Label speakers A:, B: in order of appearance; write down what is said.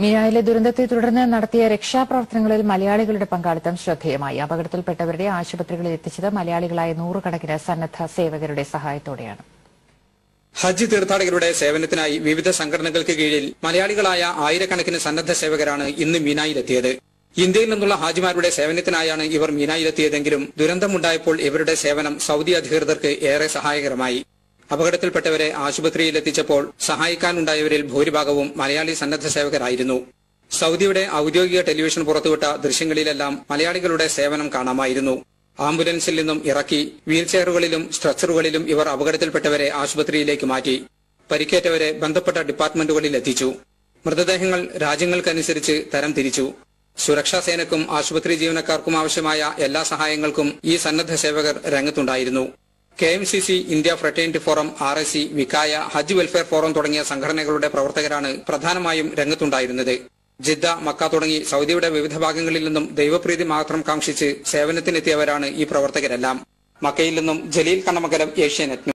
A: മിനായിലെ ദുരന്തത്തെ തുടർന്ന് നടത്തിയ രക്ഷാപ്രവർത്തനങ്ങളിൽ മലയാളികളുടെ പങ്കാളിത്തം ശ്രദ്ധേയമായി. അപകടത്തിൽപ്പെട്ടവരുടെ ആശുപത്രികളിൽ എത്തിച്ചത് മലയാളികളായ നൂറുകണക്കിന് സന്നദ്ധ സേവകരുടെ സഹായത്തോടെയാണ്.
B: ഹജ്ജ് തീർത്ഥാടകരുടെ സേവനത്തിനായി വിവിധ സംഘടനകൾക്ക് കീഴിൽ മലയാളികളായ ആയിരക്കണക്കിന് സന്നദ്ധ സേവകരാണ് ഇന്ന് മീനായിലെത്തിയത്. ഇന്ത്യയിൽ നിന്നുള്ള ഹാജിമാരുടെ സേവനത്തിനായാണ് ഇവർ മീനായിലെത്തിയതെങ്കിലും ദുരന്തമുണ്ടായപ്പോൾ ഇവരുടെ സേവനം സൗദി അധികൃതർക്ക് ഏറെ സഹായകരമായി. അപകടത്തിൽപ്പെട്ടവരെ ആശുപത്രിയിൽ എത്തിച്ചപ്പോൾ സഹായിക്കാനുണ്ടായവരിൽ ഭൂരിഭാഗവും മലയാളി സന്നദ്ധ സേവകരായിരുന്നു. സൗദിയുടെ ഔദ്യോഗിക ടെലിവിഷൻ പുറത്തുവിട്ട ദൃശ്യങ്ങളിലെല്ലാം മലയാളികളുടെ സേവനം കാണാമായിരുന്നു. ആംബുലൻസിൽ നിന്നും ഇറക്കി വീൽചെയറുകളിലും സ്ട്രെച്ചറുകളിലും ഇവർ അപകടത്തിൽപ്പെട്ടവരെ ആശുപത്രിയിലേക്ക് മാറ്റി. പരിക്കേറ്റവരെ ബന്ധപ്പെട്ട ഡിപ്പാർട്ട്മെന്റുകളിൽ എത്തിച്ചു. മൃതദേഹങ്ങൾ രാജ്യങ്ങൾക്കനുസരിച്ച് തരം തിരിച്ചു. സുരക്ഷാ സേനക്കും ആശുപത്രി ജീവനക്കാർക്കും ആവശ്യമായ എല്ലാ സഹായങ്ങൾക്കും ഈ സന്നദ്ധ സേവകർ രംഗത്തുണ്ടായിരുന്നു. KMCC, India fraternity forum, RSC, വിക്കായ, ഹജ്ജ് വെൽഫെയർ ഫോറം തുടങ്ങിയ സംഘടനകളുടെ പ്രവർത്തകരാണ് പ്രധാനമായും രംഗത്തുണ്ടായിരുന്നത്. ജിദ്ദ, മക്ക തുടങ്ങി സൗദിയുടെ വിവിധ ഭാഗങ്ങളിൽ നിന്നും ദൈവപ്രീതി മാത്രം കാംക്ഷിച്ച് സേവനത്തിനെത്തിയവരാണ് ഈ പ്രവർത്തകരെല്ലാം. മക്കയിൽ നിന്നും ജലീൽ കണ്ണമംഗലം, ഏഷ്യാനെറ്റ്.